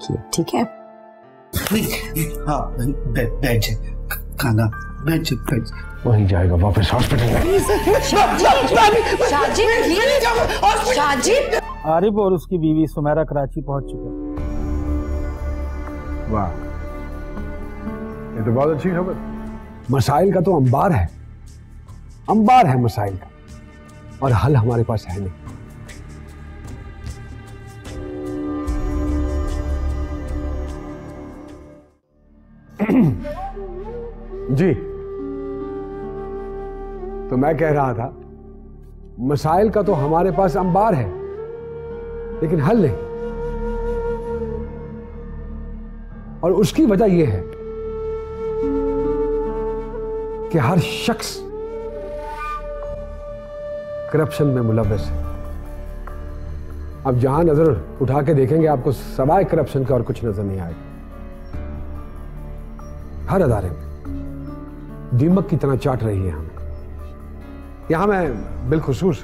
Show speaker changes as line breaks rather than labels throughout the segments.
किया, ठीक है?
हाँ, बैठ जाए, खाना बैठ जाए,
वहीं जाएगा वापस हॉस्पिटल में।
आरिफ और उसकी बीवी सुमेरा कराची पहुंच चुके हैं।
वाह, ये तो बहुत अच्छी खबर। मसाइल का तो अंबार है, अंबार है मसाइल का, और हल हमारे पास है नहीं। जी, तो मैं कह रहा था मसाइल का तो हमारे पास अंबार है लेकिन हल नहीं, और उसकी वजह यह है कि हर शख्स करप्शन में मुलव्वस है। अब जहां नजर उठा के देखेंगे आपको सवाए करप्शन का और कुछ नजर नहीं आएगा। हर अदारे में दीमक की तरह चाट रही है हमें। यहां मैं बिलखुसूस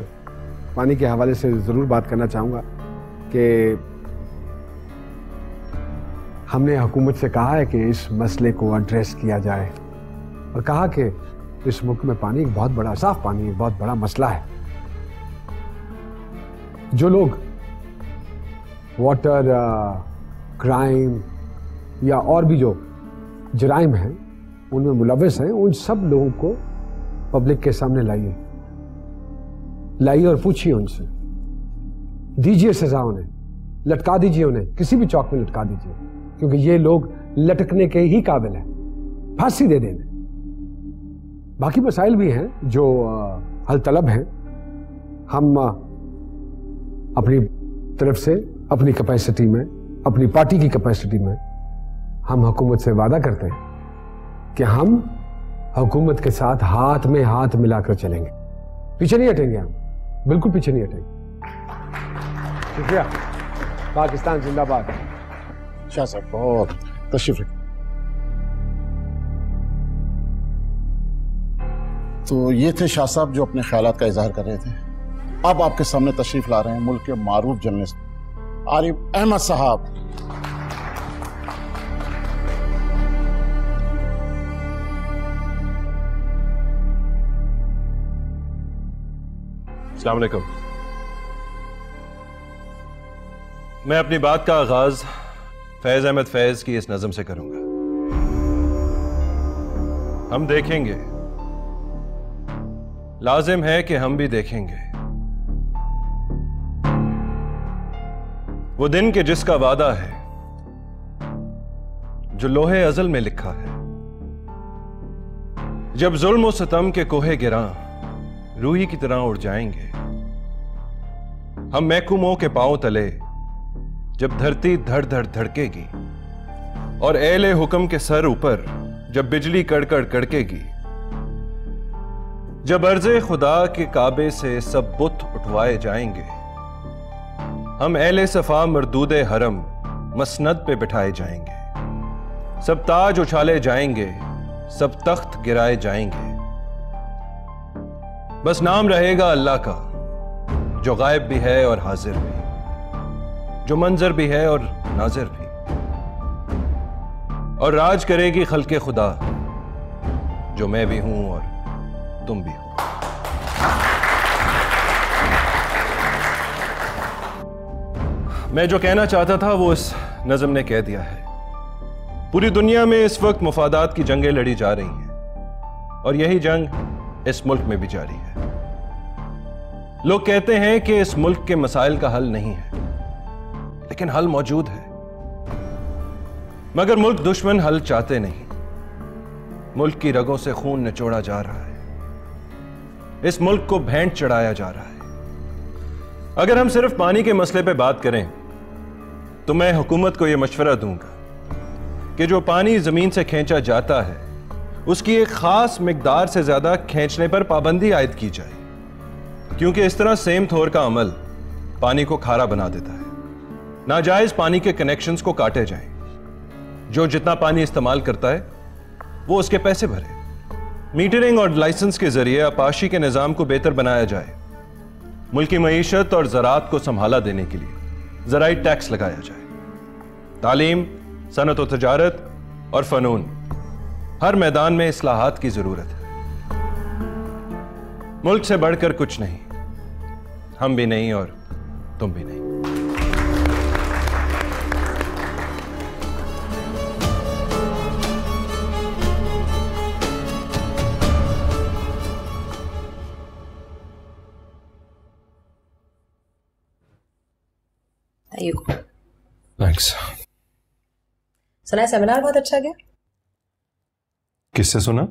पानी के हवाले से जरूर बात करना चाहूंगा कि हमने हुकूमत से कहा है कि इस मसले को एड्रेस किया जाए, और कहा कि इस मुल्क में पानी एक बहुत बड़ा, साफ पानी एक बहुत बड़ा मसला है। जो लोग वाटर क्राइम या और भी जो जराइम हैं उनमें मुलव्वस हैं, उन सब लोगों को पब्लिक के सामने लाइए और पूछिए उनसे, दीजिए सजा उन्हें, लटका दीजिए उन्हें, किसी भी चौक में लटका दीजिए, क्योंकि ये लोग लटकने के ही काबिल हैं, फांसी दे देने। बाकी मसाइल भी हैं जो हल तलब हैं। हम अपनी तरफ से, अपनी कैपेसिटी में, अपनी पार्टी की कैपेसिटी में हम हुकूमत से वादा करते हैं कि हम हुकूमत के साथ हाथ में हाथ मिलाकर चलेंगे, पीछे नहीं हटेंगे, हम बिल्कुल पीछे नहीं हटेंगे। शुक्रिया। पाकिस्तान जिंदाबाद।
शाह साहब बहुत तशरीफ रखिए। तो ये थे शाह साहब जो अपने ख्यालात का इजहार कर रहे थे। अब आपके सामने तशरीफ ला रहे हैं मुल्क के मारूफ जर्नलिस्ट आरिफ अहमद साहब।
अस्सलाम वालेकुम। मैं अपनी बात का आगाज फैज अहमद फैज की इस नज़म से करूंगा। हम देखेंगे, लाजिम है कि हम भी देखेंगे, वो दिन के जिसका वादा है जो लोहे अजल में लिखा है, जब जुल्म और सितम के कोहे गिरां रूही की तरह उड़ जाएंगे। हम महकूमों के पांव तले जब धरती धड़ धड़ धड़केगी, और एले हुक्म के सर ऊपर जब बिजली कड़कड़ कड़केगी, जब अर्ज़े खुदा के काबे से सब बुत उठवाए जाएंगे, हम एले सफा मरदूदे हरम मसनद पे बिठाए जाएंगे, सब ताज उछाले जाएंगे, सब तख्त गिराए जाएंगे। बस नाम रहेगा अल्लाह का, जो गायब भी है और हाजिर भी, जो मंजर भी है और नाजिर भी, और राज करेगी खल्के खुदा, जो मैं भी हूं और तुम भी हो। मैं जो कहना चाहता था वो इस नज़म ने कह दिया है। पूरी दुनिया में इस वक्त मुफादात की जंगें लड़ी जा रही हैं, और यही जंग इस मुल्क में भी जारी है। लोग कहते हैं कि इस मुल्क के मसाइल का हल नहीं है, लेकिन हल मौजूद है। मगर मुल्क दुश्मन हल चाहते नहीं। मुल्क की रगों से खून निचोड़ा जा रहा है, इस मुल्क को भेंट चढ़ाया जा रहा है। अगर हम सिर्फ पानी के मसले पे बात करें तो मैं हुकूमत को यह मशवरा दूंगा कि जो पानी जमीन से खींचा जाता है उसकी एक खास मिकदार से ज्यादा खींचने पर पाबंदी आयद की जाए, क्योंकि इस तरह सेम थोर का अमल पानी को खारा बना देता है। नाजायज पानी के कनेक्शंस को काटे जाएं, जो जितना पानी इस्तेमाल करता है वो उसके पैसे भरे। मीटरिंग और लाइसेंस के जरिए आपाशी के निजाम को बेहतर बनाया जाए। मुल्की मईशत और ज़राअत को संभाला देने के लिए ज़राई टैक्स लगाया जाए। तालीम, सनत व तजारत और फनून, हर मैदान में इस्लाहात की जरूरत है। मुल्क से बढ़कर कुछ नहीं, हम भी नहीं और तुम भी नहीं। थैंक्स।
सुना सेमिनार बहुत अच्छा गया।
किससे सुना?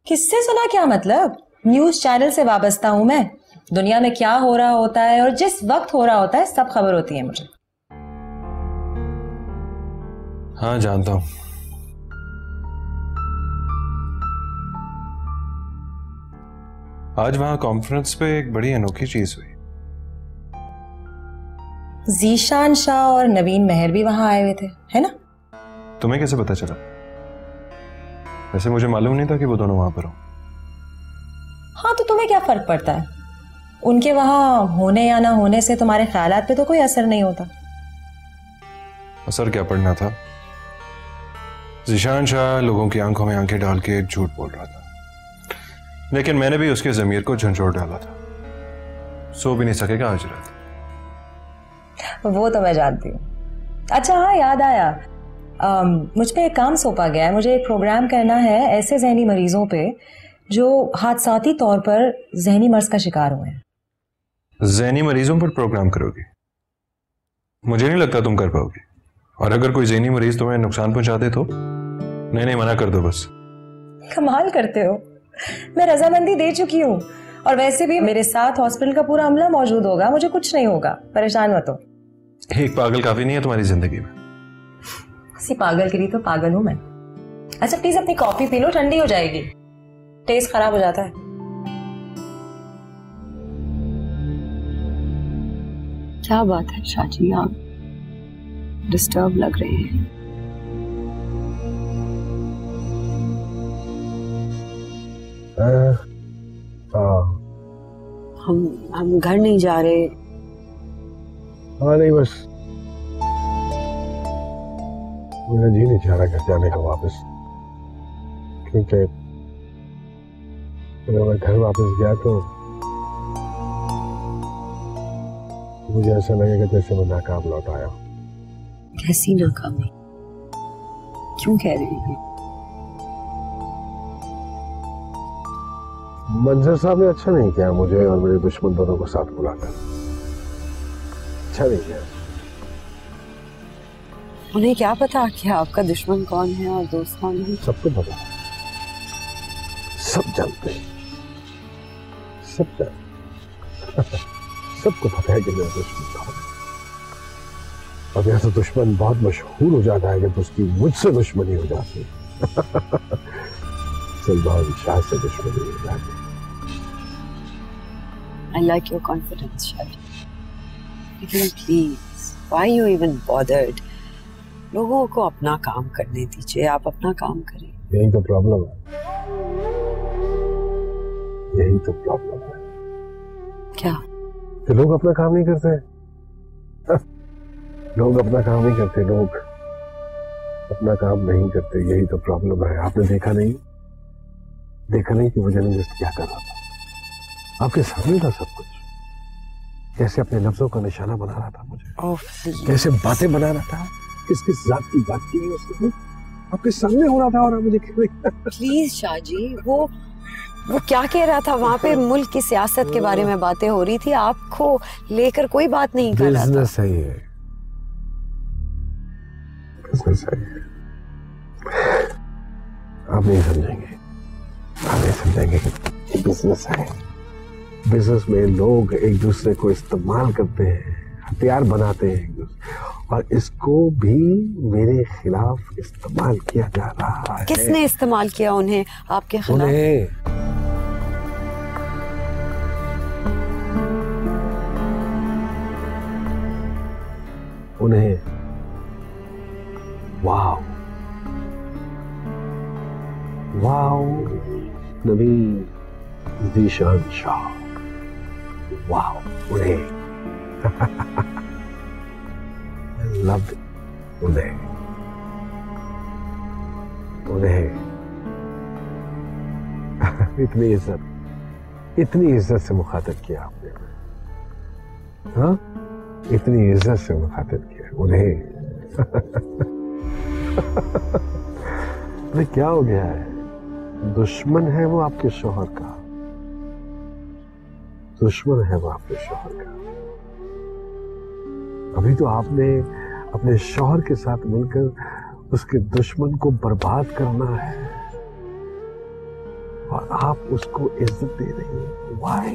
किससे सुना क्या मतलब? न्यूज चैनल से वाबस्ता हूं मैं। दुनिया में क्या हो रहा होता है और जिस वक्त हो रहा होता है सब खबर होती है मुझे।
हाँ जानता हूं। आज वहां कॉन्फ्रेंस पे एक बड़ी अनोखी चीज हुई।
जीशान शाह और नवीन मेहर भी वहां आए हुए थे, है ना?
तुम्हें कैसे पता चला? वैसे मुझे मालूम नहीं था कि वो दोनों वहां पर हो।
हाँ तो तुम्हें क्या फर्क पड़ता है? उनके वहां होने या ना होने से तुम्हारे ख्यालात पे तो कोई असर नहीं होता।
असर क्या पड़ना था? जीशान शाह लोगों की आंखों में आंखें डाल के झूठ बोल रहा था, लेकिन मैंने भी उसके जमीर को झंझोड़ डाला था। सो भी नहीं सकेगा आज रात।
वो तो मैं जानती हूँ। अच्छा हाँ याद आया, मुझ पे एक काम सौंपा गया है। मुझे एक प्रोग्राम करना है ऐसे जहनी मरीजों पे जो हादसाती तौर पर जहनी मर्ज का शिकार हुए हैं।
जहनी मरीजों पर प्रोग्राम करोगी? मुझे नहीं लगता तुम कर पाओगी। और अगर कोई जहनी मरीज तुम्हें नुकसान पहुंचा दे तो? नहीं मना कर दो बस।
कमाल करते हो। मैं रजामंदी दे चुकी हूँ और वैसे भी मेरे साथ हॉस्पिटल का पूरा अमला मौजूद होगा। मुझे कुछ नहीं होगा, परेशान मत हो।
एक पागल काफी नहीं है तुम्हारी जिंदगी में।
किसी पागल के लिए तो पागल हूं मैं। अच्छा प्लीज अपनी कॉफी पी लो, ठंडी हो जाएगी। टेस्ट खराब हो जाता है।
क्या बात है शाजी, आप डिस्टर्ब लग रहे हैं। हम घर नहीं जा रहे।
हाँ नहीं, बस मेरा जी नहीं चाह रहा घर जाने का वापस, क्योंकि अगर मैं घर वापस गया तो मुझे ऐसा लगेगा जैसे मैं नाकाम लौट आया।
कैसी नाकामी? क्यों कह रहे हैं?
मंजर साहब ने अच्छा नहीं किया मुझे और मेरे दुश्मन दोनों को साथ बुलाकर। अच्छा नहीं किया।
उन्हें क्या पता कि आपका दुश्मन कौन है और दोस्त कौन है?
सबको पता, सब जानते हैं, सब जानते सबको पता है कि मेरा दुश्मन कौन है। और ऐसा दुश्मन बहुत मशहूर हो जाता है जब उसकी मुझसे दुश्मनी हो जाती है। सलमान शाह से दुश्मनी हो जाती है।
I like your confidence, Shaji. लेकिन please, why you even bothered? लोगों को अपना काम करने दीजिए, आप अपना काम करें।
यही तो प्रॉब्लम है, यही तो प्रॉब्लम है।
क्या?
कि लोग अपना काम नहीं करते। लोग अपना काम नहीं करते, लोग अपना काम नहीं करते, यही तो प्रॉब्लम है। आपने देखा नहीं कि वो जर्नलिस्ट क्या कर रहा था? आपके सामने था सब कुछ। कैसे अपने लफ्जों का निशाना बना रहा था मुझे, कैसे बातें बना रहा था, किस किस जात की बात की है उसने, आपके सामने हो रहा था। और मुझे
प्लीज शाहजी, वो क्या कह रहा था वहाँ पे? मुल्क की सियासत के बारे में बातें हो रही थी, आपको लेकर कोई बात नहीं कर रहा था।
बिजनेस है ये, बिजनेस है ये। आप नहीं समझेंगे, आप नहीं समझेंगे कि बिजनेस है। बिजनेस में लोग एक दूसरे को इस्तेमाल करते हैं, हथियार बनाते हैं एक दूसरे, और इसको भी मेरे खिलाफ इस्तेमाल किया जा रहा है।
किसने इस्तेमाल किया उन्हें आपके खिलाफ?
उन्हें वाओ नवीन जीशान शाह, वाओ उन्हें। I loved it. उन्हें इतनी इज्जत से मुखातिब किया आपने, हाँ, इतनी इज्जत से मुखातिब किया उन्हें। अरे क्या हो गया है? दुश्मन है वो आपके शौहर का, दुश्मन है वो आपके शौहर का। अभी तो आपने अपने शौहर के साथ मिलकर उसके दुश्मन को बर्बाद करना है और आप उसको इज्जत दे रही हैं। Why?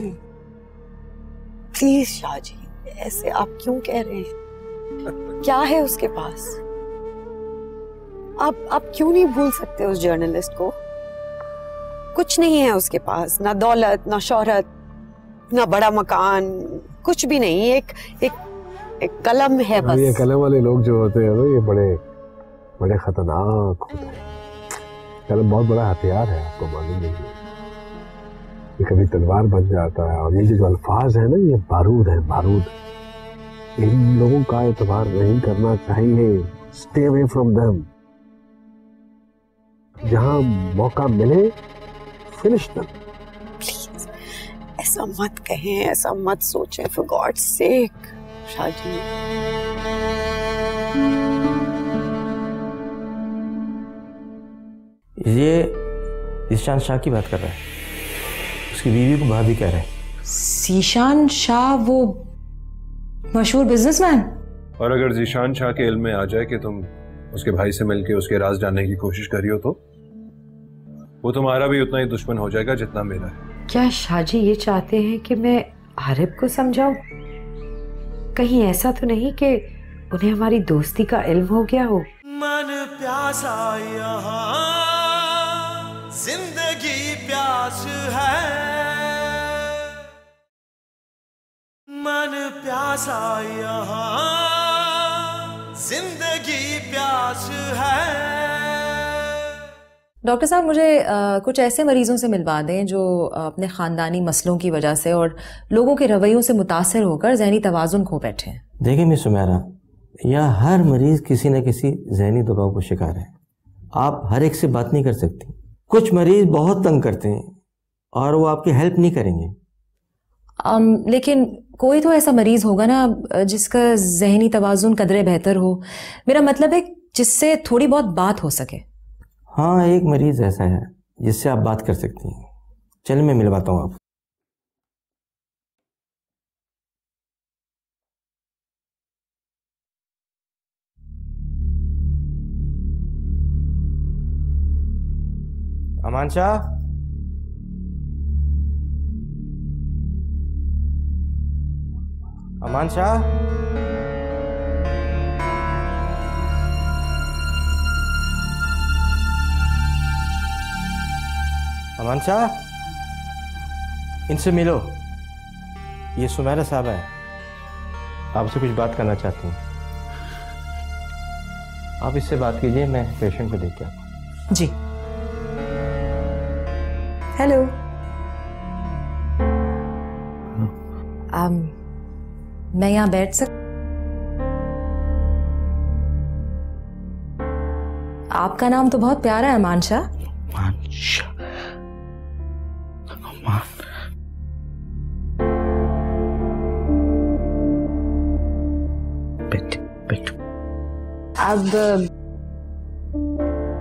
प्लीज शाहजी, ऐसे आप क्यों कह रहे हैं? क्या है उसके पास? आप क्यों नहीं भूल सकते उस जर्नलिस्ट को? कुछ नहीं है उसके पास, ना दौलत, ना शोहरत, ना बड़ा मकान, कुछ भी नहीं। एक कलम है बस।
ये कलम वाले लोग जो होते हैं ना, ये बड़े खतरनाक होते हैं। कलम बहुत बड़ा हथियार है, आपको मालूम नहीं है। ये कभी तलवार बन जाता है, और ये जो अल्फाज है ना, ये बारूद है, बारूद। इन लोगों का एतबार नहीं करना चाहिए। Stay away from them. जहां मौका मिले फिनिश देम।
प्लीज ऐसा मत कहें, ऐसा मत सोचें, फॉर गॉड्स सेक। शाहजी,
ये ज़ीशान शाह की बात कर रहा है, उसकी बीवी को भाभी कह रहे हैं।
ज़ीशान शाह, वो मशहूर बिजनेसमैन?
और अगर ज़ीशान शाह के इल्म में आ जाए कि तुम उसके भाई से मिलके उसके राज जानने की कोशिश कर रही हो, तो वो तुम्हारा भी उतना ही दुश्मन हो जाएगा जितना मेरा है।
क्या शाहजी ये चाहते हैं कि मैं आरिफ को समझाऊं? कहीं ऐसा तो नहीं कि उन्हें हमारी दोस्ती का इल्म हो गया हो?
मन प्यासा यहाँ जिंदगी प्यास है, मन प्यासा यहाँ जिंदगी प्यास है।
डॉक्टर साहब, मुझे कुछ ऐसे मरीजों से मिलवा दें जो अपने ख़ानदानी मसलों की वजह से और लोगों के रवैयों से मुतासर होकर ज़हनी तवाज़ुन खो बैठे हैं।
देखिए मिस सुमेरा, यह हर मरीज किसी न किसी जहनी दबाव को शिकार है। आप हर एक से बात नहीं कर सकती। कुछ मरीज बहुत तंग करते हैं और वो आपकी हेल्प नहीं करेंगे।
लेकिन कोई तो ऐसा मरीज होगा ना जिसका जहनी तवाज़ुन कदरे बेहतर हो। मेरा मतलब है जिससे थोड़ी बहुत बात हो सके।
हाँ, एक मरीज ऐसा है जिससे आप बात कर सकती हैं। चलिए मैं मिलवाता हूँ आप। अमान शाह, अमान शाह, अमान शाह, इनसे मिलो। ये सुमेरा साहब है, आपसे कुछ बात करना चाहती हूँ। आप इससे बात कीजिए, मैं पेशेंट को देख के आता हूँ।
जी। हेलो। मैं यहाँ बैठ आपका नाम तो बहुत प्यारा है, अमान शाह। अब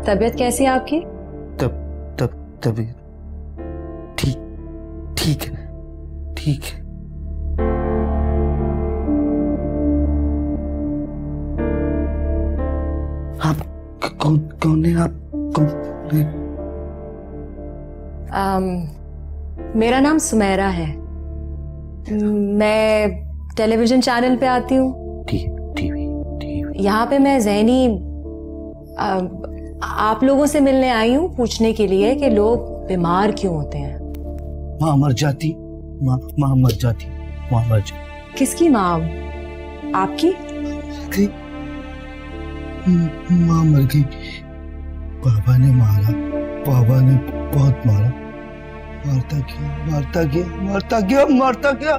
तबीयत कैसी है आपकी?
तबीयत ठीक है। आप कौन है? आप कौन है?
मेरा नाम सुमेरा है। मैं टेलीविजन चैनल पे आती हूँ।
टीवी।
यहाँ पे मैं ज़हनी आप लोगों से मिलने आई हूँ, पूछने के लिए कि लोग बीमार क्यों होते हैं।
माँ मर जाती।
किसकी माँ? आपकी?
माँ मर गई। पापा ने बहुत मारा। मारता गया।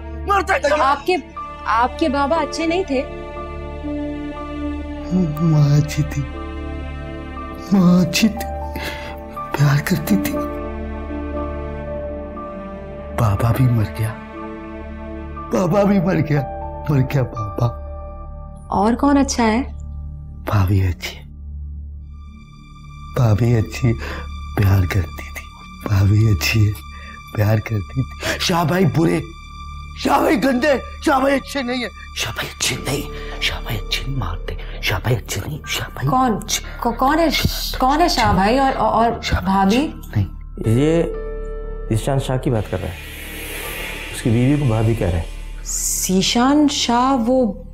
आपके बाबा अच्छे नहीं थे?
माँ अच्छी थी, माँ अच्छी थी, प्यार करती थी। बाबा भी मर गया, बाबा भी मर गया, मर गया बाबा।
और कौन अच्छा है?
भाभी अच्छी है, भाभी अच्छी, प्यार करती थी। भाभी अच्छी है, प्यार करती थी। शाह भाई बुरे, शाह भाई गंदे, शाह भाई अच्छे नहीं है, शाह भाई अच्छे नहीं, शाह भाई अच्छे नहीं, मारते, शाह भाई अच्छे नहीं, शाह भाई
कौन है शाह भाई और भाभी?
नहीं,
ये ज़ीशान शाह की बात कर रहा है, उसकी बीवी को भाभी कह रहा है।
ज़ीशान शाह, वो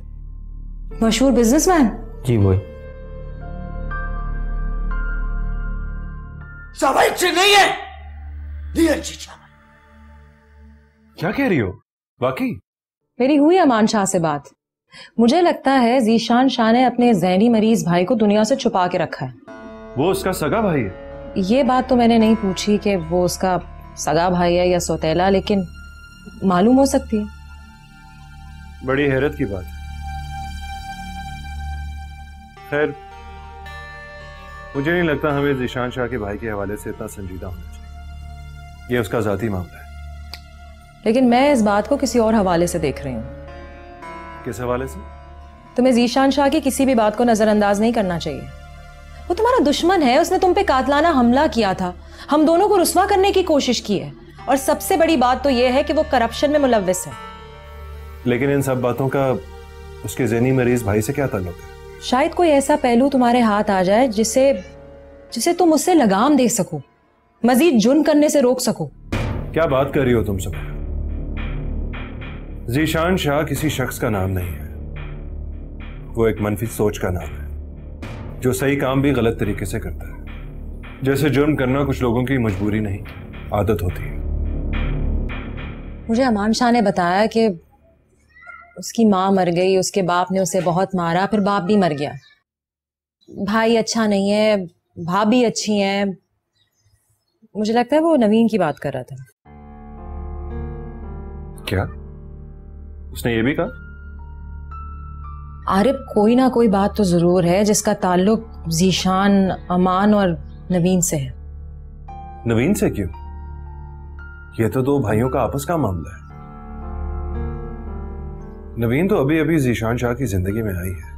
मशहूर बिजनेसमैन?
जी वही।
शाह भाई अच्छे नहीं है, नहीं अच्छी शाह भाई।
क्या कह रही हो? वाकई?
मेरी हुई अमान शाह से बात। मुझे लगता है ज़ीशान शाह ने अपने ज़हनी मरीज भाई को दुनिया से छुपा के रखा है।
वो उसका सगा भाई है?
ये बात तो मैंने नहीं पूछी कि वो उसका सगा भाई है या सौतेला, लेकिन मालूम हो सकती है।
बड़ी हैरत की बात है। खैर, मुझे नहीं लगता हमें ज़ीशान शाह के भाई के हवाले से इतना संजीदा होना चाहिए। ये उसका जाती मामला है।
लेकिन मैं इस बात को किसी और हवाले से देख रही हूँ।
किस हवाले से?
तुम्हें ज़ीशान शाह की किसी भी बात को नजरअंदाज नहीं करना चाहिए। वो तुम्हारा दुश्मन है, उसने तुम पे कातलाना हमला किया था, हम दोनों को रुस्वा करने की कोशिश की है, और सबसे बड़ी बात तो यह है कि वो करप्शन में मुलव्विस है।
लेकिन इन सब बातों का उसके ज़हनी मरीज भाई से क्या ताल्लुक है?
शायद कोई ऐसा पहलू तुम्हारे हाथ आ जाए जिसे तुम उससे लगाम दे सको, मजीद जुर्म करने से रोक सको।
क्या बात कर रही हो तुम सब? ज़ीशान शाह किसी शख्स का नाम नहीं है, वो एक मनफी सोच का नाम है जो सही काम भी गलत तरीके से करता है। जैसे जुर्म करना कुछ लोगों की मजबूरी नहीं, आदत होती है।
मुझे अमान शाह ने बताया कि उसकी माँ मर गई, उसके बाप ने उसे बहुत मारा, फिर बाप भी मर गया, भाई अच्छा नहीं है, भाभी अच्छी है। मुझे लगता है वो नवीन की बात कर रहा था।
क्या उसने ये भी कहा?
आरिफ, कोई ना कोई बात तो जरूर है जिसका ताल्लुक ज़ीशान, अमान और नवीन से है।
नवीन से क्यों? ये तो दो भाइयों का आपस का मामला है। नवीन तो अभी अभी ज़ीशान शाह की जिंदगी में आई है,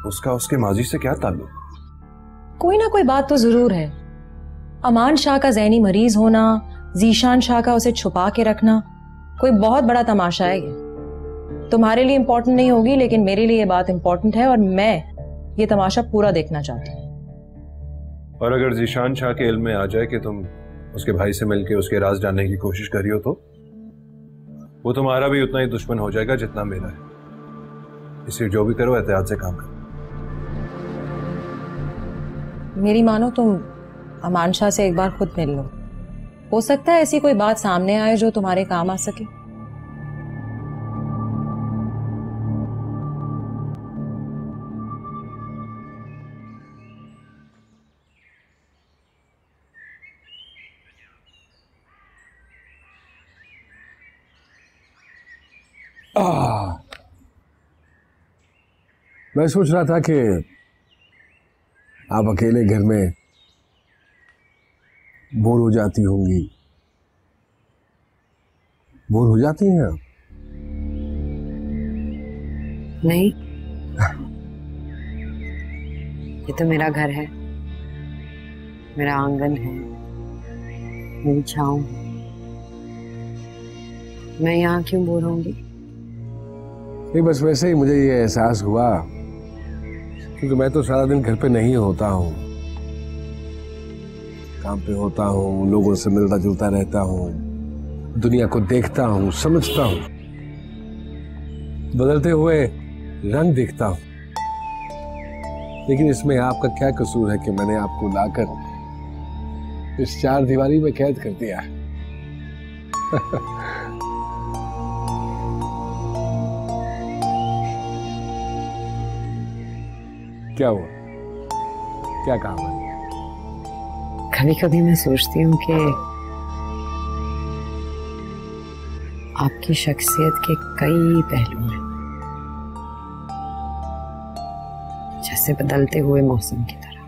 उसका उसके माजी से क्या ताल्लुक?
कोई ना कोई बात तो जरूर है। अमान शाह का ज़हनी मरीज होना, ज़ीशान शाह का उसे छुपा के रखना, कोई बहुत बड़ा तमाशा है ये। तुम्हारे लिए इंपॉर्टेंट नहीं होगी, लेकिन मेरे लिए ये बात इंपॉर्टेंट है और मैं ये तमाशा पूरा देखना चाहती हूँ।
और अगर ज़ीशान शाह के इल्म में आ जाए कि तुम उसके भाई से मिलकर उसके राज जानने की कोशिश कर रही हो, तो वो तुम्हारा भी उतना ही दुश्मन हो जाएगा जितना मेरा है। इसलिए जो भी करो एहतियात से काम करो।
मेरी मानो तुम अमान शाह से एक बार खुद मिल लो, हो सकता है ऐसी कोई बात सामने आए जो तुम्हारे काम आ सके।
मैं सोच रहा था कि आप अकेले घर में बोर हो जाती होंगी। बोर हो जाती हैं आप?
नहीं, ये तो मेरा घर है, मेरा आंगन है, मेरी छांव। मैं यहाँ क्यों बोर होंगी?
नहीं, बस वैसे ही मुझे ये एहसास हुआ, क्योंकि मैं तो सारा दिन घर पे नहीं होता हूँ, काम पे होता हूँ, लोगों से मिलता जुलता रहता हूँ, दुनिया को देखता हूँ, समझता हूँ, बदलते हुए रंग देखता हूँ। लेकिन इसमें आपका क्या कसूर है कि मैंने आपको लाकर इस चार दीवारी में कैद कर दिया है? क्या हुआ? क्या काम है?
कभी कभी मैं सोचती हूँ कि आपकी शख्सियत के कई पहलू हैं, जैसे बदलते हुए मौसम की तरह।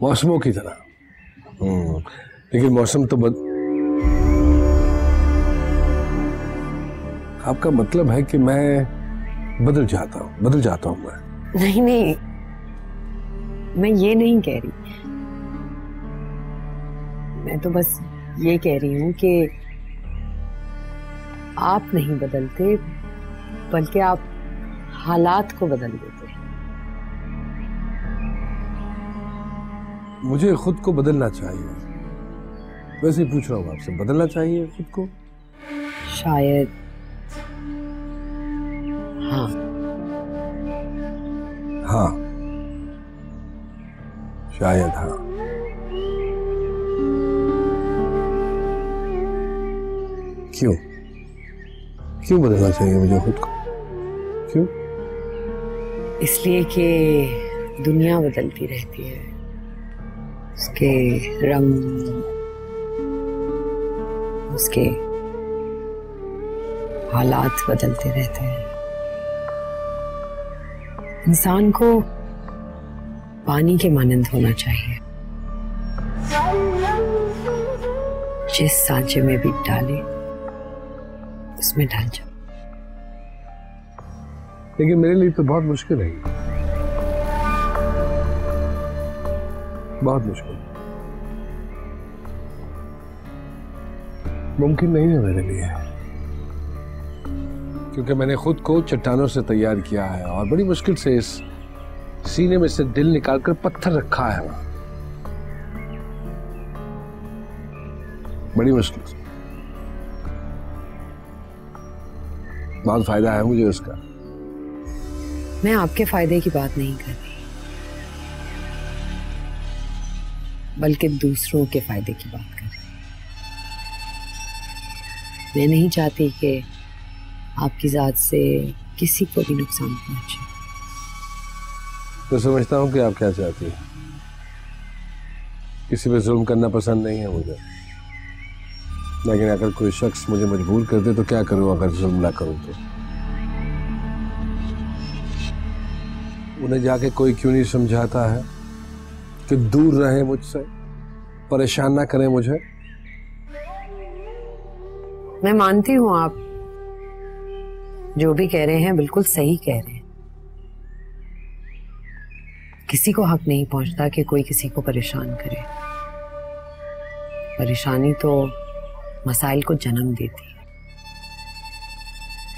मौसमों की तरह। लेकिन मौसम तो आपका मतलब है कि मैं बदल जाता हूं मैं।
नहीं नहीं, मैं ये नहीं कह रही, मैं तो बस ये कह रही हूं कि आप नहीं बदलते बल्कि आप हालात को बदल देते हैं।
मुझे खुद को बदलना चाहिए, वैसे ही पूछ रहा हूं आपसे, बदलना चाहिए खुद को?
शायद हाँ।
हाँ, शायद हाँ। क्यों बदलना चाहिए मुझे खुद को? क्यों?
इसलिए कि दुनिया बदलती रहती है, उसके रंग, उसके हालात बदलते रहते हैं। इंसान को पानी के मानंद होना चाहिए, जिस सांचे में भी डाले उसमें ढल जाओ।
लेकिन मेरे लिए तो बहुत मुश्किल है, बहुत मुश्किल, मुमकिन नहीं है मेरे लिए, क्योंकि मैंने खुद को चट्टानों से तैयार किया है और बड़ी मुश्किल से इस सीने में से दिल निकालकर पत्थर रखा है वहां, बड़ी मुश्किल से। बहुत फायदा है मुझे उसका।
मैं आपके फायदे की बात नहीं कर रही, बल्कि दूसरों के फायदे की बात कर रही। मैं नहीं चाहती कि आपकी जात से किसी को भी नुकसान पहुंचे।
तो समझता हूं कि आप क्या चाहती हैं। किसी पे जुल्म करना पसंद नहीं है मुझे, लेकिन अगर कोई शख्स मुझे मजबूर कर दे तो क्या करूं? अगर जुल्म ना करूं तो उन्हें जाके कोई क्यों नहीं समझाता है कि दूर रहे मुझसे, परेशान ना करें मुझे।
मैं मानती हूं आप जो भी कह रहे हैं बिल्कुल सही कह रहे हैं। किसी को हक नहीं पहुंचता कि कोई किसी को परेशान करे। परेशानी तो मसाइल को जन्म देती है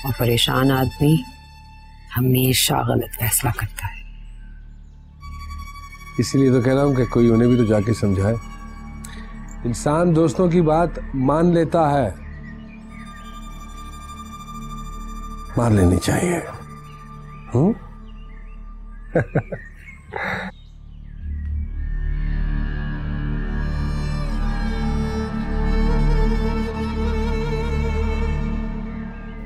और परेशान आदमी हमेशा गलत फैसला करता है।
इसीलिए तो कह रहा हूं कि कोई उन्हें भी तो जाके समझाए। इंसान दोस्तों की बात मान लेता है, मान लेनी चाहिए।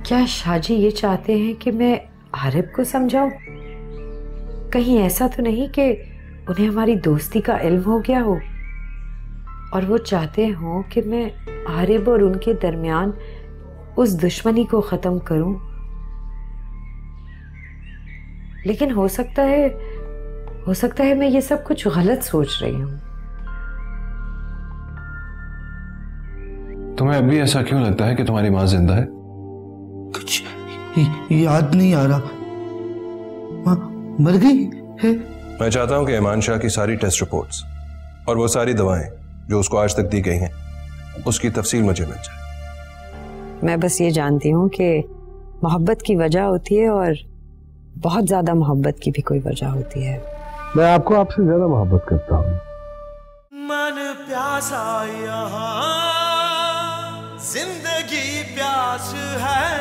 क्या शाहजी ये चाहते हैं कि मैं आरिफ को समझाऊं? कहीं ऐसा तो नहीं कि उन्हें हमारी दोस्ती का इल्म हो गया हो और वो चाहते हो कि मैं आरिफ और उनके दरमियान उस दुश्मनी को खत्म करूं। लेकिन हो सकता है मैं ये सब कुछ गलत सोच रही हूं।
तुम्हें अभी ऐसा क्यों लगता है कि तुम्हारी माँ जिंदा है?
कुछ याद नहीं आ रहा। माँ मर गई है?
मैं चाहता हूं कि ईमान शाह की सारी टेस्ट रिपोर्ट्स और वो सारी दवाएं जो उसको आज तक दी गई हैं उसकी तफसील मुझे मिल जाए।
मैं बस ये जानती हूँ कि मोहब्बत की वजह होती है और बहुत ज्यादा मोहब्बत की भी कोई वजह होती है।
मैं आपको आपसे ज्यादा मोहब्बत करता हूँ।
मन प्यासा यहाँ जिंदगी प्यास है,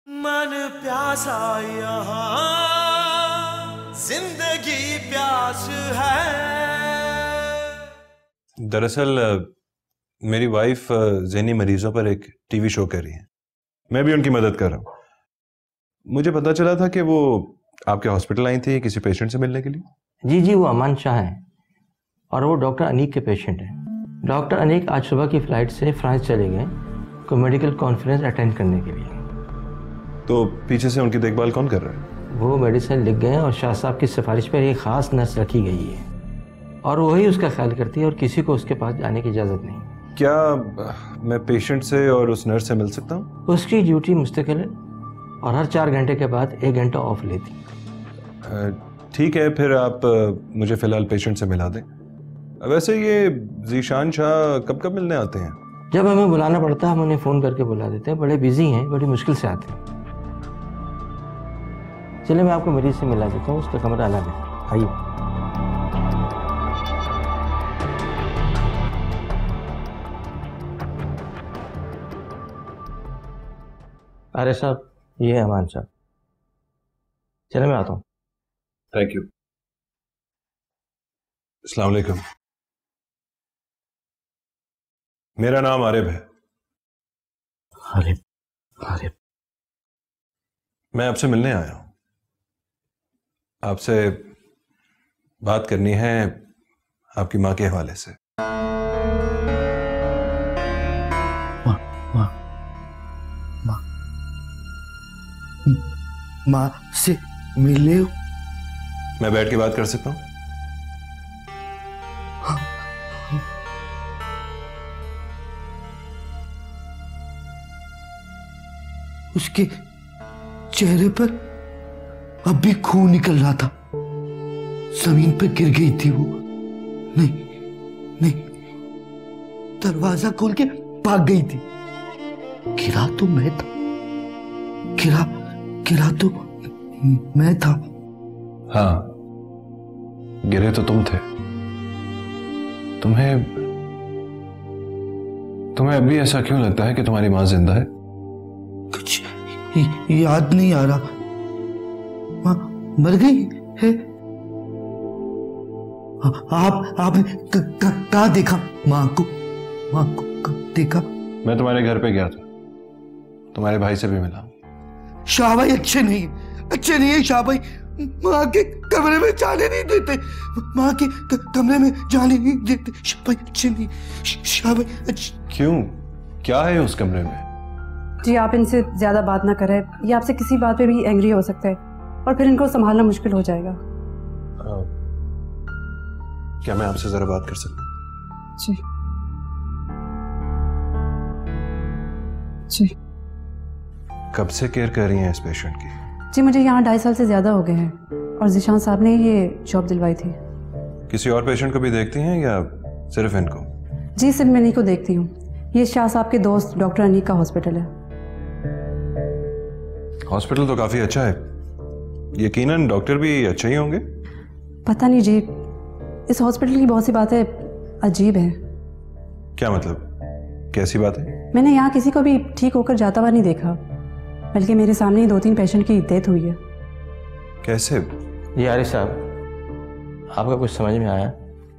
मन प्यासा यहाँ जिंदगी प्यास है।
दरअसल मेरी वाइफ ज़हनी मरीजों पर एक टीवी शो कर रही है, मैं भी उनकी मदद कर रहा हूँ। मुझे पता चला था कि वो आपके हॉस्पिटल आई थी किसी पेशेंट से मिलने के लिए।
जी वो अमान शाह हैं और वो डॉक्टर अनीक के पेशेंट हैं। डॉक्टर अनीक आज सुबह की फ्लाइट से फ्रांस चले गए कोई मेडिकल कॉन्फ्रेंस अटेंड करने के लिए।
तो पीछे से उनकी देखभाल कौन कर रहा है?
वो मेडिसिन लिख गए हैं और शाह साहब की सिफारिश पर एक ख़ास नर्स रखी गई है और वही उसका ख्याल करती है और किसी को उसके पास जाने की इजाज़त नहीं।
क्या मैं पेशेंट से और उस नर्स से मिल सकता हूँ?
उसकी ड्यूटी मुस्तकिल है और हर 4 घंटे के बाद 1 घंटा ऑफ लेती।
ठीक है, फिर आप मुझे फ़िलहाल पेशेंट से मिला दें। वैसे ये ज़ीशान शाह कब कब मिलने आते हैं?
जब हमें बुलाना पड़ता है हम उन्हें फ़ोन करके बुला देते हैं। बड़े बिजी हैं, बड़ी मुश्किल से आते हैं। चलिए मैं आपको मरीज से मिला देता हूँ, उसका कमरा अलग है, आइए। अरे साहब, ये है अमान साहब। चलिए मैं आता हूँ।
Thank you. अस्सलाम वालेकुम। मेरा नाम आरिफ है।
आरिफ,
मैं आपसे मिलने आया हूं। आपसे बात करनी है आपकी माँ के हवाले से।
माँ से मिले हो?
मैं बैठ के बात कर सकता हूँ?
उसके चेहरे पर अब भी खून निकल रहा था। जमीन पर गिर गई थी वो। नहीं, दरवाजा खोल के भाग गई थी। गिरा तो मैं था। गिरा तो मैं था।
हाँ, गिरे तो तुम थे। तुम्हें अभी ऐसा क्यों लगता है कि तुम्हारी माँ जिंदा है?
कुछ याद नहीं आ रहा। माँ मर गई है? आप कहाँ देखा माँ को कब देखा?
मैं तुम्हारे घर पे गया था, तुम्हारे भाई से भी मिला।
शाह भाई अच्छे नहीं है। शाह भाई माँ के कमरे में जाने नहीं देते। माँ के कमरे में जाने नहीं देते। शाह भाई अच्छे नहीं। शाह भाई अच्छे।
क्यों? क्या है उस कमरे में?
जी आप इनसे ज्यादा बात ना करें, ये आपसे किसी बात पे भी एंग्री हो सकता है और फिर इनको संभालना मुश्किल हो जाएगा।
क्या मैं आपसे जरा बात कर सकता हूँ?
जी।
कब से केयर कर रही हैं इस पेशेंट की?
जी मुझे यहाँ 2.5 साल से ज्यादा हो गए हैं और ज़ीशान साहब ने ये जॉब दिलवाई थी।
किसी और पेशेंट को भी देखती हैं या सिर्फ इनको?
जी सिर्फ मैं इन्हीं को देखती हूँ। ये शाह साहब के दोस्त डॉक्टर अनीक का हॉस्पिटल है।
हॉस्पिटल तो काफी अच्छा है, यकीनन डॉक्टर भी अच्छे ही होंगे।
पता नहीं जी, इस हॉस्पिटल की बहुत सी बातें अजीब हैं।
क्या मतलब? कैसी बात है?
मैंने यहाँ किसी को भी ठीक होकर जाता हुआ नहीं देखा, बल्कि मेरे सामने ही 2-3 पेशेंट की डेथ हुई है।
कैसे?
जी आरिफ साहब, आपका कुछ समझ में आया?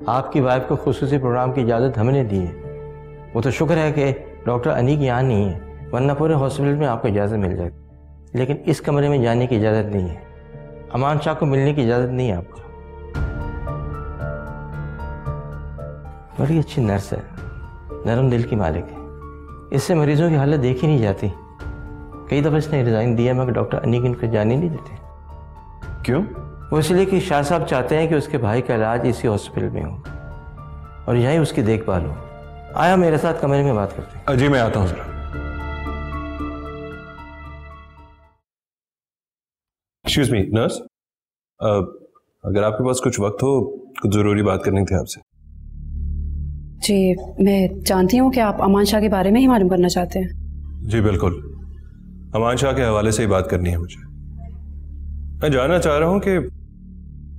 आपकी वाइफ को खुसूसी प्रोग्राम की इजाज़त हमने दी है। वो तो शुक्र है कि डॉक्टर अनीक यहाँ नहीं है, वरना पूरे हॉस्पिटल में आपको इजाज़त मिल जाती। लेकिन इस कमरे में जाने की इजाज़त नहीं है। अमान शाह को मिलने की इजाज़त नहीं है आपको। बड़ी अच्छी नर्स है, नरम दिल की मालिक है। इससे मरीजों की हालत देखी नहीं जाती। कई दफ़ा इसने रिज़ाइन दिया मगर डॉक्टर अनीक इनको जाने नहीं देते।
क्यों?
वो इसलिए कि शाह साहब चाहते हैं कि उसके भाई का इलाज इसी हॉस्पिटल में हो और यहीं उसकी देखभाल हो। आया मेरे साथ कमरे में बात करते हैं।
अजी मैं आता हूँ जरा। एक्सक्यूज मी नर्स, अगर आपके पास कुछ वक्त हो, कुछ जरूरी बात करनी थी आपसे।
जी मैं जानती हूँ कि आप अमान शाह के बारे में ही मालूम करना चाहते हैं।
जी बिल्कुल, अमान शाह के हवाले से ही बात करनी है मुझे। मैं जानना चाह रहा हूँ कि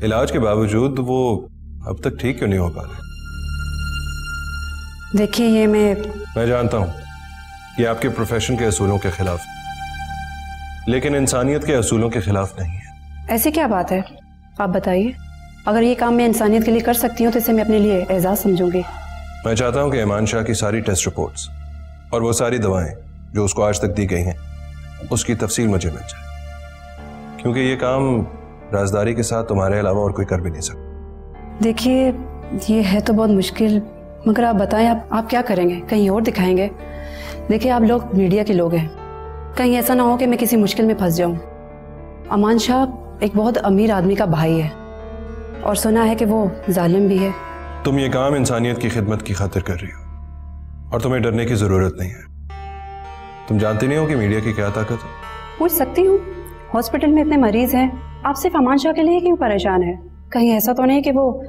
इलाज के बावजूद वो अब तक ठीक क्यों नहीं हो पा रहे।
देखिए ये मैं
जानता हूँ ये आपके प्रोफेशन के असूलों के खिलाफ, लेकिन इंसानियत के असूलों के खिलाफ नहीं है।
ऐसी क्या बात है, आप बताइए। अगर ये काम मैं इंसानियत के लिए कर सकती हूँ तो इसे मैं अपने लिए एजाज समझूंगी। मैं
चाहता हूँ कि अमान शाह की सारी टेस्ट रिपोर्ट्स और वो सारी दवाएं जो उसको आज तक दी गई हैं उसकी तफसील मुझे मिल जाए, क्योंकि ये काम राजदारी के साथ तुम्हारे अलावा और कोई कर भी नहीं सकता।
देखिए ये है तो बहुत मुश्किल, मगर आप बताएं आप क्या करेंगे? कहीं और दिखाएंगे? देखिए आप लोग मीडिया के लोग हैं, कहीं ऐसा ना हो कि मैं किसी मुश्किल में फंस जाऊं। अमान शाह एक बहुत अमीर आदमी का भाई है और सुना है कि वो जालिम भी है।
तुम ये काम इंसानियत की खिदमत की खातिर कर रही हो और तुम्हें डरने की जरूरत नहीं है। तुम जानती नहीं हो कि मीडिया की क्या ताकत है?
पूछ सकती हूँ, हॉस्पिटल में इतने मरीज हैं, आप सिर्फ अमान शाह के लिए क्यों परेशान है? कहीं ऐसा तो नहीं कि वो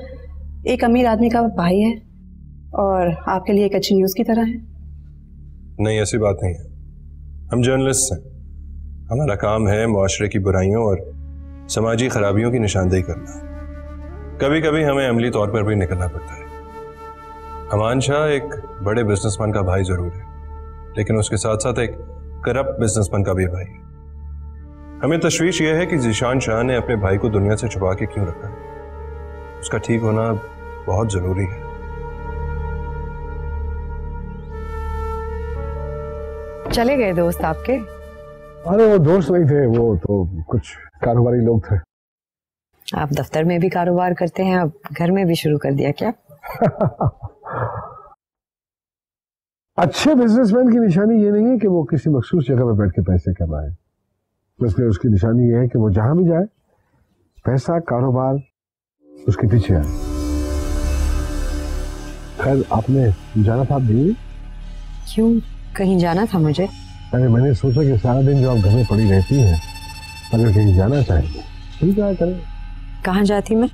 एक अमीर आदमी का भाई है और आपके लिए एक अच्छी न्यूज़ की तरह है?
नहीं, ऐसी बात नहीं है। हम जर्नलिस्ट हैं, हमारा काम है मुआशरे की बुराइयों और समाजी खराबियों की निशानदेही करना। कभी कभी हमें अमली तौर पर भी निकलना पड़ता है। अमान शाह एक बड़े बिजनेसमैन का भाई जरूर है, लेकिन उसके साथ साथ एक करप्ट बिजनेसमैन का भी भाई है। हमें तशवीश यह है कि ज़ीशान शाह ने अपने भाई को दुनिया से छुपा के क्यों रखा है। उसका ठीक होना बहुत जरूरी है।
चले गए दोस्त आपके?
अरे वो दोस्त नहीं थे, वो तो कुछ कारोबारी लोग थे।
आप दफ्तर में भी कारोबार करते हैं, अब घर में भी शुरू कर दिया क्या?
अच्छे बिजनेसमैन की निशानी ये नहीं है कि वो किसी मखसूस जगह पे बैठ के पैसे कमाए, बल्कि उसकी निशानी ये है कि वो जहां भी जाए पैसा कारोबार उसके पीछे आए। खैर, आपने जाना था दिल्ली?
क्यों, कहीं जाना था मुझे?
अरे मैंने सोचा कि सारा दिन जो आप घर में पड़ी रहती हैं, अगर कहीं जाना चाहेंगे ठीक है, करें।
कहाँ जाती मैं?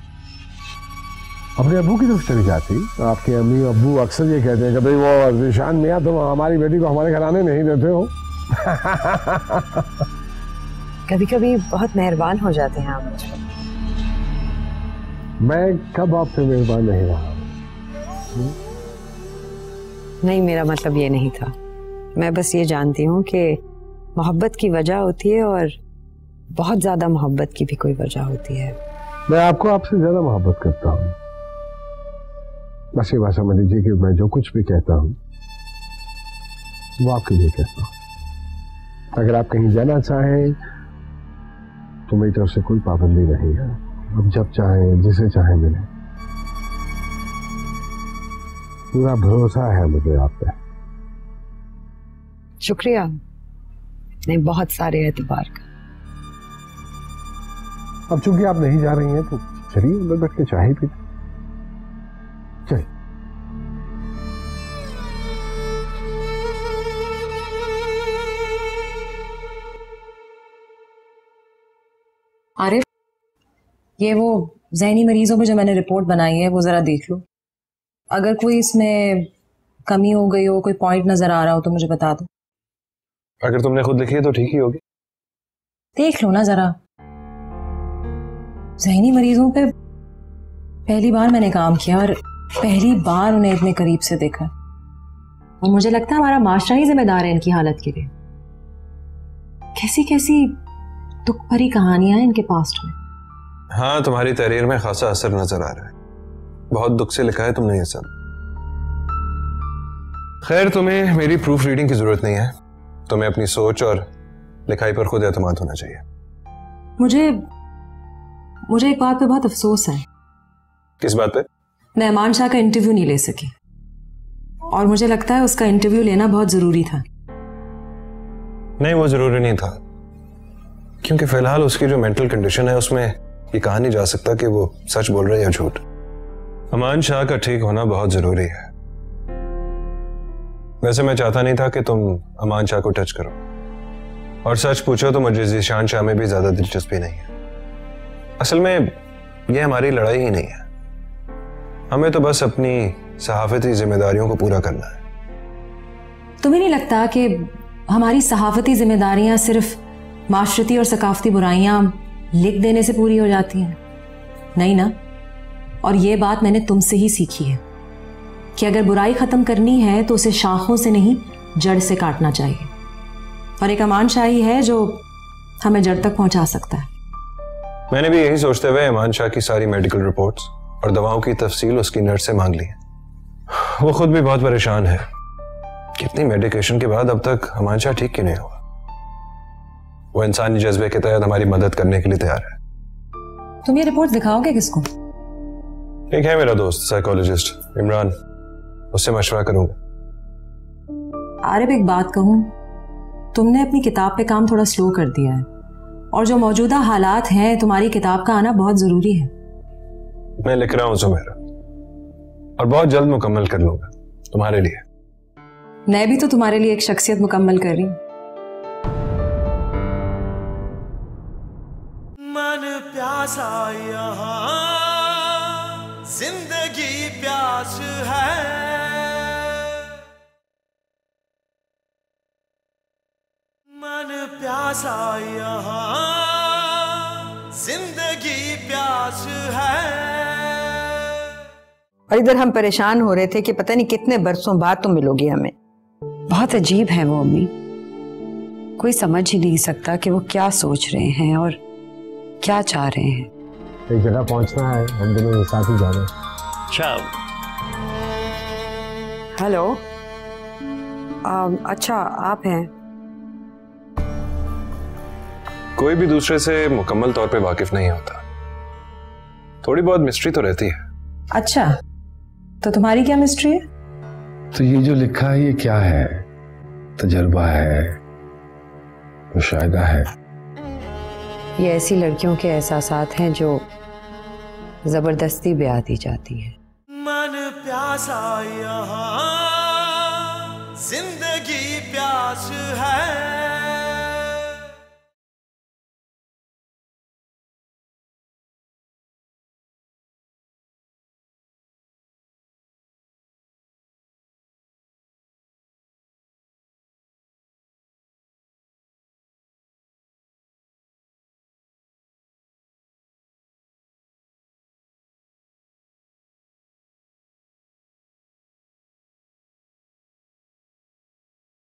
अपने अब्बू की तरफ चली जाती। आपके अम्मी अब्बू अक्सर ये कहते हैं कि भाई वो ज़ीशान मियां तुम हमारी बेटी को हमारे घर आने नहीं देते हो।
कभी कभी बहुत मेहरबान हो जाते हैं आप मुझ पर।
मैं कब आप पे मेहरबान नहीं रहा?
नहीं, मेरा मतलब ये नहीं था। मैं बस ये जानती हूँ कि मोहब्बत की वजह होती है और बहुत ज्यादा मोहब्बत की भी कोई वजह होती है।
मैं आपको आपसे ज्यादा मोहब्बत करता हूँ। बस ये बात समझ लीजिए कि मैं जो कुछ भी कहता हूँ वो आपके लिए कहता हूँ। अगर आप कहीं जाना चाहें तो मेरी तरफ से कोई पाबंदी नहीं है। आप जब चाहें जिसे चाहें मिलें। पूरा भरोसा है मुझे आप पे।
शुक्रिया, नहीं बहुत सारे एतबार का।
अब चूंकि आप नहीं जा रही हैं तो चलिए अंदर बैठ के चाय पीते। चलिए।
आरिफ, ये वो ज़हनी मरीजों पे जो मैंने रिपोर्ट बनाई है वो जरा देख लो। अगर कोई इसमें कमी हो गई हो, कोई पॉइंट नजर आ रहा हो तो मुझे बता दो।
अगर तुमने खुद लिखी है तो ठीक ही होगी।
देख लो ना जरा। ज़हनी मरीजों पे पहली बार मैंने काम किया और पहली बार उन्हें इतने करीब से देखा और मुझे लगता है हमारा माशरा ही जिम्मेदार है इनकी हालत के लिए। कैसी कैसी दुख भरी कहानियां हैं इनके पास्ट में।
हाँ, तुम्हारी तहरीर में खासा असर नजर आ रहा है। बहुत दुख से लिखा है तुमने ये सब। खैर, तुम्हें मेरी प्रूफ रीडिंग की जरूरत नहीं है। तुम्हें अपनी सोच और लिखाई पर खुद एतमाद होना चाहिए।
मुझे एक बात पे बहुत अफसोस है।
किस बात पे?
मैं अमान शाह का इंटरव्यू नहीं ले सकी और मुझे लगता है उसका इंटरव्यू लेना बहुत जरूरी था।
नहीं, वो जरूरी नहीं था, क्योंकि फिलहाल उसकी जो मेंटल कंडीशन है उसमें ये कहा नहीं जा सकता कि वो सच बोल रहा है या झूठ। अमान शाह का ठीक होना बहुत जरूरी है। वैसे मैं चाहता नहीं था कि तुम अमान शाह को टच करो, और सच पूछो तो मुझे ज़ीशान शाह में भी ज्यादा दिलचस्पी नहीं है। असल में ये हमारी लड़ाई ही नहीं है। हमें तो बस अपनी सहाफती जिम्मेदारियों को पूरा करना है।
तुम्हें नहीं लगता कि हमारी सहाफती जिम्मेदारियां सिर्फ माशरती और सकाफती बुराइयां लिख देने से पूरी हो जाती हैं? नहीं ना। और ये बात मैंने तुमसे ही सीखी है कि अगर बुराई खत्म करनी है तो उसे शाखों से नहीं जड़ से काटना चाहिए। और एक अमान शाह ही है जो हमें जड़ तक पहुंचा सकता है।
मैंने भी यही सोचते हुए अमान शाह की सारी मेडिकल रिपोर्ट्स और दवाओं की तफसील उसकी नर्स से मांग ली है। वो खुद भी बहुत परेशान है। कितनी मेडिकेशन के बाद अब तक अमान शाह ठीक क्यों नहीं हुआ। वो इंसानी जज्बे के तहत हमारी मदद करने के लिए तैयार है।
तुम ये रिपोर्ट दिखाओगे किसको?
एक है मेरा दोस्त साइकोलॉजिस्ट इमरान, उससे मशवरा करूंगा।
आरिफ, एक बात कहूं, तुमने अपनी किताब पे काम थोड़ा स्लो कर दिया है और जो मौजूदा हालात हैं, तुम्हारी किताब का आना बहुत जरूरी है।
मैं लिख रहा हूं सुमेरा, और बहुत जल्द मुकम्मल कर लूंगा तुम्हारे लिए।
मैं भी तो तुम्हारे लिए एक शख्सियत मुकम्मल कर रही हूं।
मन प्यासा यहाँ जिंदगी प्यास है, मन प्यासा यहाँ जिंदगी प्यास है।
और इधर हम परेशान हो रहे थे कि पता नहीं कितने बरसों बाद तुम मिलोगी हमें।
बहुत अजीब है वो अम्मी, कोई समझ ही नहीं सकता कि वो क्या सोच रहे हैं और क्या चाह रहे हैं।
एक जगह पहुंचना है, हम दोनों एक साथ ही जा रहे हैं।
हेलो, अच्छा आप हैं?
कोई भी दूसरे से मुकम्मल तौर पे वाकिफ नहीं होता, थोड़ी बहुत मिस्ट्री तो रहती है।
अच्छा, तो तुम्हारी क्या मिस्ट्री है?
तो ये जो लिखा है ये क्या है? तजर्बा है, मुशाहिदा है?
ये ऐसी लड़कियों के एहसासात हैं जो जबरदस्ती ब्याह दी जाती है।
मन प्यासा यहाँ जिंदगी प्यास है।